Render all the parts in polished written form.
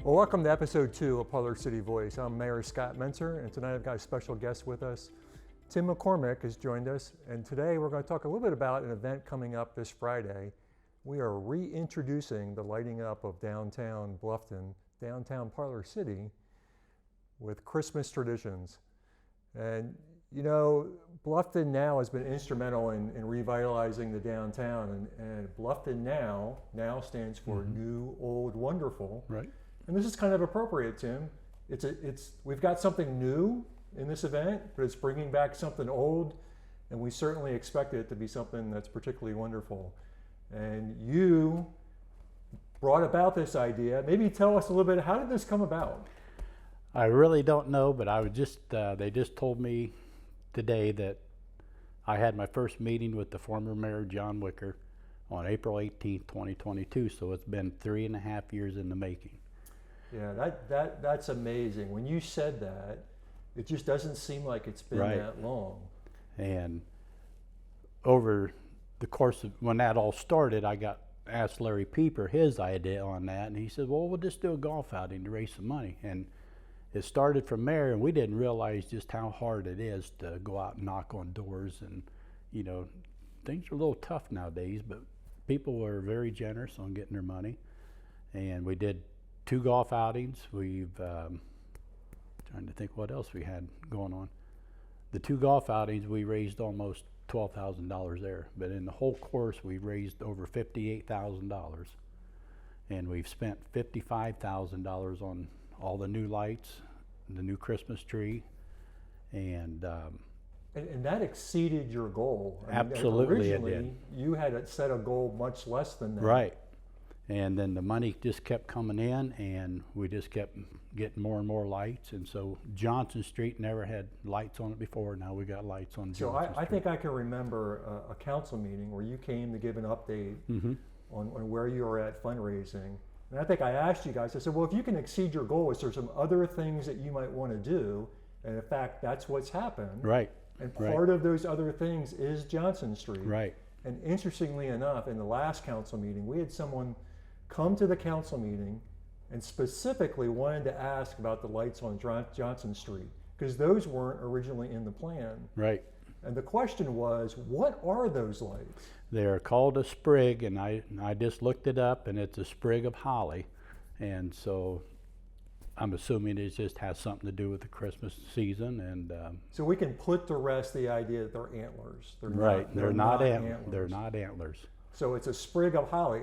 Well, welcome to episode 2 of Parlor City Voice. I'm Mayor Scott Mentzer, and tonight I've got a special guest with us. Tim McCormick has joined us, and today we're going to talk a little bit about an event coming up this Friday. We are reintroducing the lighting up of downtown Bluffton, downtown Parlor City, with Christmas traditions. And you know, Bluffton now has been instrumental in revitalizing the downtown, and Bluffton now stands for New, Old, Wonderful. Right. And this is kind of appropriate, Tim. We've got something new in this event, but it's bringing back something old, and we certainly expect it to be something that's particularly wonderful. And you brought about this idea. Maybe tell us a little bit, how did this come about? I really don't know, but I was they just told me today that I had my first meeting with the former mayor, John Wicker, on April 18th, 2022. So it's been 3.5 years in the making. Yeah, that's amazing. When you said that, it just doesn't seem like it's been Right. that long. And over the course of when that all started, I asked Larry Pieper his idea on that, and he said, well, we'll just do a golf outing to raise some money. And it started from there, and we didn't realize just how hard it is to go out and knock on doors. And, you know, things are a little tough nowadays, but people were very generous on getting their money. And we did 2 golf outings. We've, trying to think what else we had going on. The 2 golf outings, we raised almost $12,000 there. But in the whole course, we raised over $58,000. And we've spent $55,000 on all the new lights, the new Christmas tree, and that exceeded your goal. I mean, absolutely it originally, did. You had set a goal much less than that. Right. And then the money just kept coming in, and we just kept getting more and more lights. And so Johnson Street never had lights on it before. Now we got lights on Johnson Street. So I think I can remember a council meeting where you came to give an update on where you were at fundraising. And I think I asked you guys, I said, well, if you can exceed your goal, is there some other things that you might want to do? And in fact, that's what's happened. Right. And part of those other things is Johnson Street. Right. And interestingly enough, in the last council meeting, we had someone come to the council meeting and specifically wanted to ask about the lights on Johnson Street, because those weren't originally in the plan. Right. And the question was, what are those lights? They're called a sprig, and I just looked it up, and it's a sprig of holly. And so I'm assuming it just has something to do with the Christmas season. And so we can put to rest the idea that they're antlers. They're not antlers. They're not antlers. So it's a sprig of holly.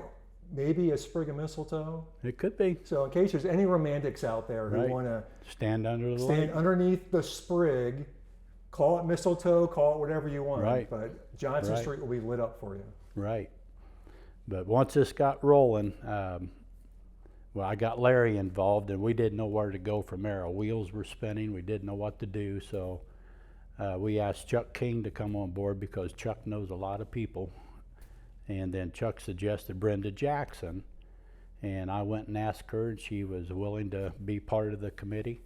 Maybe a sprig of mistletoe. It could be. So in case there's any romantics out there who want to stand underneath the sprig, call it mistletoe, call it whatever you want. Right. But Johnson Street will be lit up for you. Right. But once this got rolling, well, I got Larry involved, and we didn't know where to go from there. Our wheels were spinning. We didn't know what to do. So we asked Chuck King to come on board, because Chuck knows a lot of people. And then Chuck suggested Brenda Jackson, and I went and asked her, and she was willing to be part of the committee.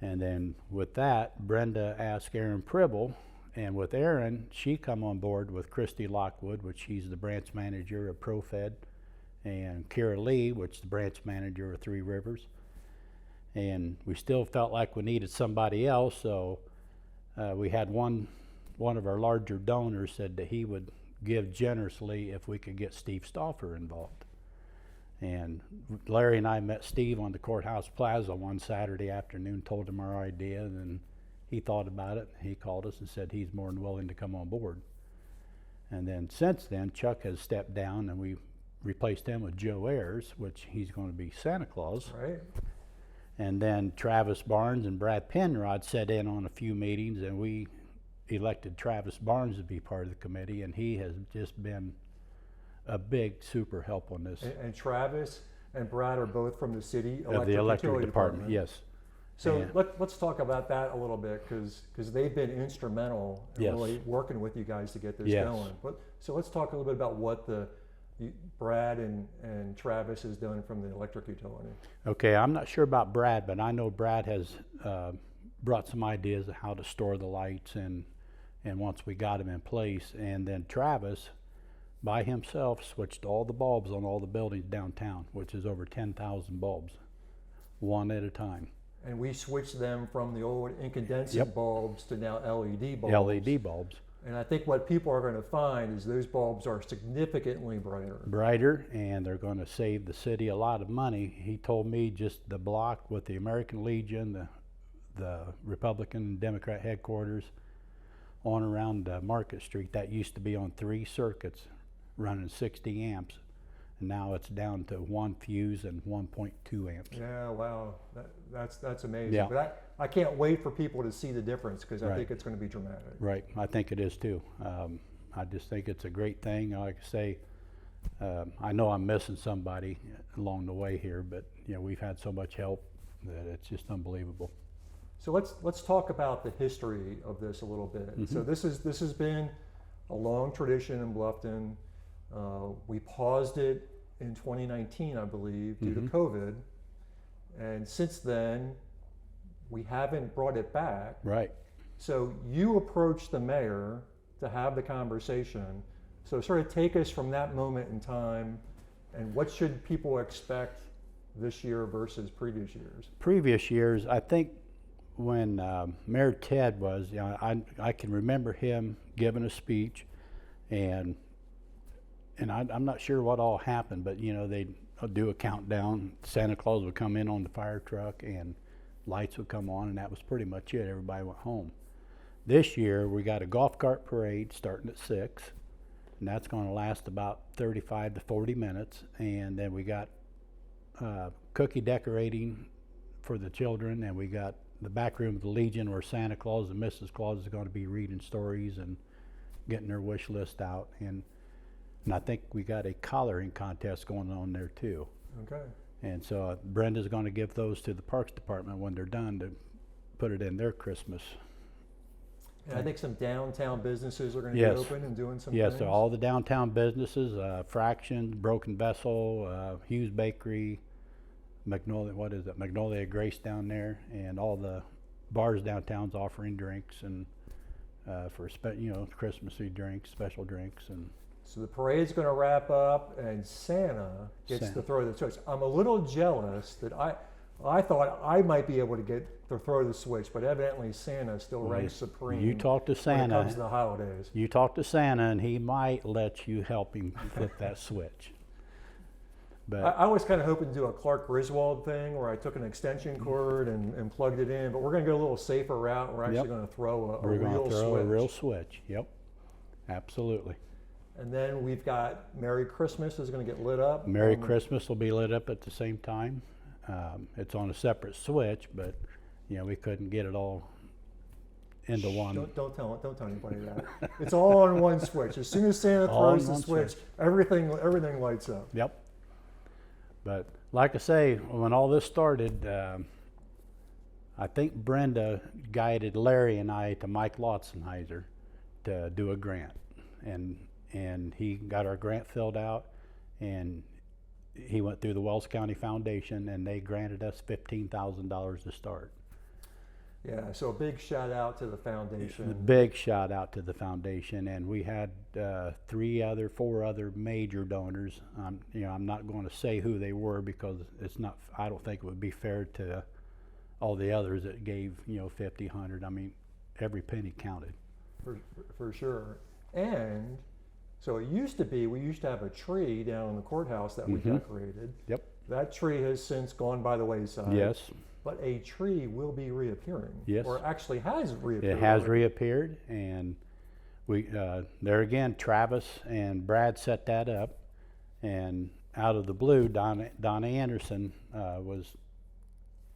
And then with that, Brenda asked Aaron Pribble, and with Aaron, she come on board with Christy Lockwood, which she's the branch manager of ProFed, and Kira Lee, which is the branch manager of Three Rivers. And we still felt like we needed somebody else, so we had one of our larger donors said that he would give generously if we could get Steve Stauffer involved. And Larry and I met Steve on the Courthouse Plaza one Saturday afternoon, told him our idea, and then he thought about it. He called us and said he's more than willing to come on board. And then since then, Chuck has stepped down, and we replaced him with Joe Ayers, which he's going to be Santa Claus. Right. And then Travis Barnes and Brad Penrod sat in on a few meetings, and we elected Travis Barnes to be part of the committee, and he has just been a big super help on this. And Travis and Brad are both from the city electric department. Yes. So let's talk about that a little bit, because they've been instrumental in really working with you guys to get this going. So let's talk a little bit about what Brad and Travis has done from the electric utility. Okay, I'm not sure about Brad, but I know Brad has brought some ideas of how to store the lights, and once we got them in place, and then Travis by himself switched all the bulbs on all the buildings downtown, which is over 10,000 bulbs. one at a time. And we switched them from the old incandescent Yep. bulbs to now LED bulbs. LED bulbs. And I think what people are going to find is those bulbs are significantly brighter. Brighter, and they're going to save the city a lot of money. He told me just the block with the American Legion, the Republican and Democrat headquarters, on around Market Street, that used to be on 3 circuits running 60 amps. And now it's down to 1 fuse and 1.2 amps. Yeah, wow, that's amazing. Yeah. But I can't wait for people to see the difference, because I Right. think it's going to be dramatic. Right, I think it is too. I just think it's a great thing. Like I say, I know I'm missing somebody along the way here, but you know, we've had so much help that it's just unbelievable. So let's talk about the history of this a little bit. Mm-hmm. So this has been a long tradition in Bluffton. We paused it in 2019, I believe, due Mm-hmm. to COVID, and since then we haven't brought it back. Right. So you approached the mayor to have the conversation. So sort of take us from that moment in time, and what should people expect this year versus previous years? Previous years, I think when Mayor Ted was, you know, I can remember him giving a speech, and I'm not sure what all happened, but you know, they'd do a countdown. Santa Claus would come in on the fire truck, and lights would come on, and that was pretty much it. Everybody went home. This year, we got a golf cart parade starting at 6, and that's going to last about 35 to 40 minutes. And then we got cookie decorating for the children, and we got the back room of the Legion where Santa Claus and Mrs. Claus is going to be reading stories and getting their wish list out. And I think we got a collaring contest going on there too. Okay. And so Brenda's going to give those to the Parks Department when they're done to put it in their Christmas. And I think some downtown businesses are going to Yes. be open and doing some Yes, things. so all the downtown businesses, Fraction, Broken Vessel, Hughes Bakery, Magnolia Grace down there, and all the bars downtown's offering drinks and for Christmassy drinks, special drinks. And So the parade's going to wrap up, and Santa gets to throw the switch. I'm a little jealous that I thought I might be able to get to throw the switch, but evidently Santa still ranks supreme. You talk to when it Santa. comes to the holidays. You talk to Santa, and he might let you help him flip that switch. But I was kind of hoping to do a Clark Griswold thing where I took an extension cord and plugged it in, but we're going to go a little safer route. We're actually Yep. going to throw a we're real going to throw switch. a real switch. Yep, absolutely. And then we've got Merry Christmas is going to get lit up. Merry Christmas will be lit up at the same time. It's on a separate switch, but you know, we couldn't get it all into one. Don't tell anybody that. It's all on one switch. As soon as Santa All throws on the one switch, switch. everything lights up. Yep. But like I say, when all this started, I think Brenda guided Larry and I to Mike Lotzenheiser to do a grant, and he got our grant filled out, and he went through the Wells County Foundation, and they granted us $15,000 to start. Yeah, so a big shout out to the A foundation. big shout out to the foundation, and we had 4 other major donors. I'm not going to say who they were because it's not. I don't think it would be fair to all the others that gave 50, 100. I mean, every penny counted. For sure. And so it used to be, we used to have a tree down in the courthouse that we decorated. Yep. That tree has since gone by the wayside. Yes, But a tree will be reappearing. Yes. Or actually has reappeared. it has already. reappeared, and we there again. Travis and Brad set that up, and out of the blue, Donna Anderson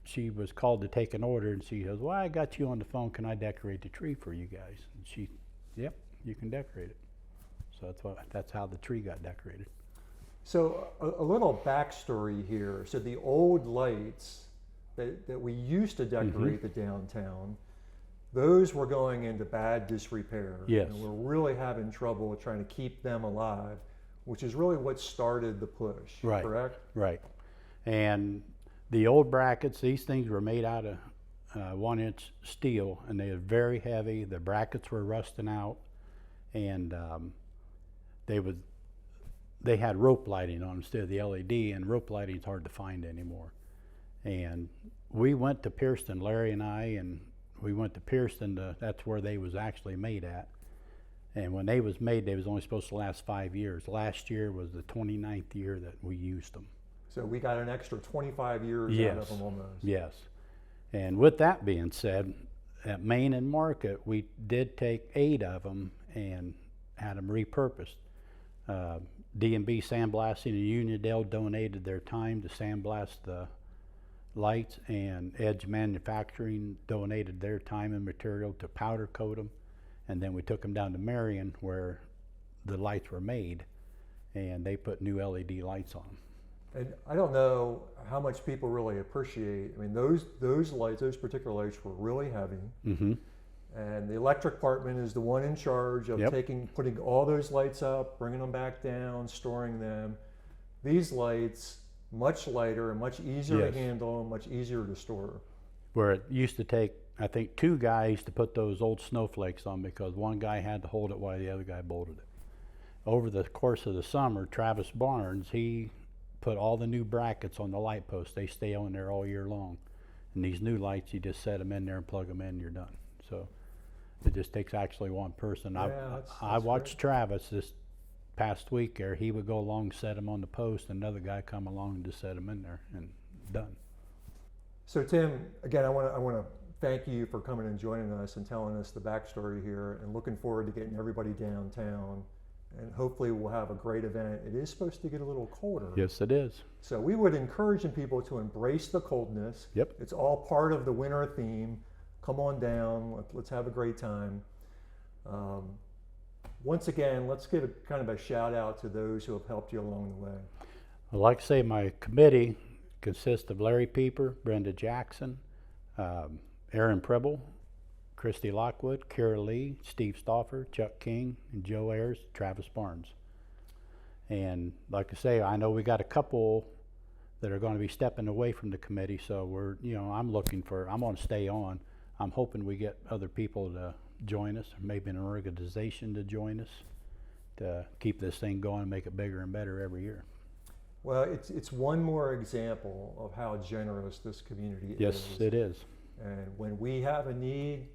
she was called to take an order, and she goes, "Well, I got you on the phone. Can I decorate the tree for you guys?" And yep, you can decorate it. So that's how the tree got decorated. So a little backstory here. So the old lights that we used to decorate the downtown, those were going into bad disrepair. Yes. And we're really having trouble trying to keep them alive, which is really what started the push, Right. correct? Right. And the old brackets, these things were made out of 1-inch steel, and they were very heavy. The brackets were rusting out, and they had rope lighting on instead of the LED, and rope lighting is hard to find anymore. And we went to Pearston, Larry and I, and we went to Pearston. That's where they was actually made at. And when they was made, they was only supposed to last 5 years. Last year was the 29th year that we used them. So we got an extra 25 years out of them almost. Yes. And with that being said, at Main and Market, we did take 8 of them and had them repurposed. D&B Sandblasting in Uniondale donated their time to sandblast the lights, and Edge Manufacturing donated their time and material to powder coat them. And then we took them down to Marion where the lights were made, and they put new LED lights on them. And I don't know how much people really appreciate. I mean, those lights, those particular lights were really heavy. Mm-hmm. And the electric department is the one in charge of putting all those lights up, bringing them back down, storing them. These lights, much lighter and much easier to handle, much easier to store. Where it used to take, I think, 2 guys to put those old snowflakes on because one guy had to hold it while the other guy bolted it. Over the course of the summer, Travis Barnes, he put all the new brackets on the light posts. They stay on there all year long. And these new lights, you just set them in there and plug them in and you're done. So it just takes actually one person. Yeah, I watched Travis this past week there. He would go along, set them on the post, and another guy come along and just set them in there and done. So Tim, again, I want to thank you for coming and joining us and telling us the backstory here, and looking forward to getting everybody downtown. And hopefully we'll have a great event. It is supposed to get a little colder. Yes, it is. So we would encourage people to embrace the coldness. Yep. It's all part of the winter theme. Come on down. Let's have a great time. Once again, let's give kind of a shout out to those who have helped you along the way. I'd like to say my committee consists of Larry Pieper, Brenda Jackson, Aaron Preble, Christy Lockwood, Kara Lee, Steve Stauffer, Chuck King, and Joe Ayers, Travis Barnes. And like I say, I know we got a couple that are going to be stepping away from the committee, so we're, I'm going to stay on. I'm hoping we get other people to join us, maybe an organization to join us to keep this thing going and make it bigger and better every year. Well, it's one more example of how generous this community is. Yes, it is. And when we have a need,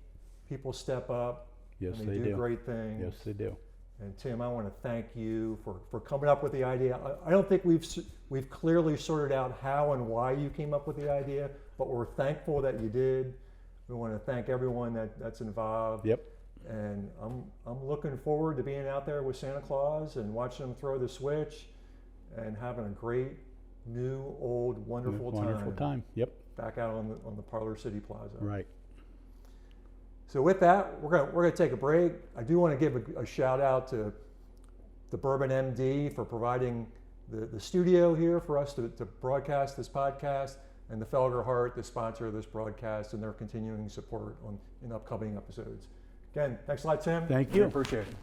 people step up. Yes, and they do do. great things. Yes, they do. And Tim, I want to thank you for coming up with the idea. I don't think we've clearly sorted out how and why you came up with the idea, but we're thankful that you did. We want to thank everyone that's involved. Yep. And I'm looking forward to being out there with Santa Claus and watching them throw the switch and having a great, new, old, wonderful time. Yep. Back out on the Parlor City Plaza. Right. So with that, we're gonna take a break. I do want to give a shout out to the Bourbon MD for providing the studio here for us to broadcast this podcast, and the Felger Heart, the sponsor of this broadcast, and their continuing support in upcoming episodes. Again, thanks a lot, Tim. Thank you. I appreciate it.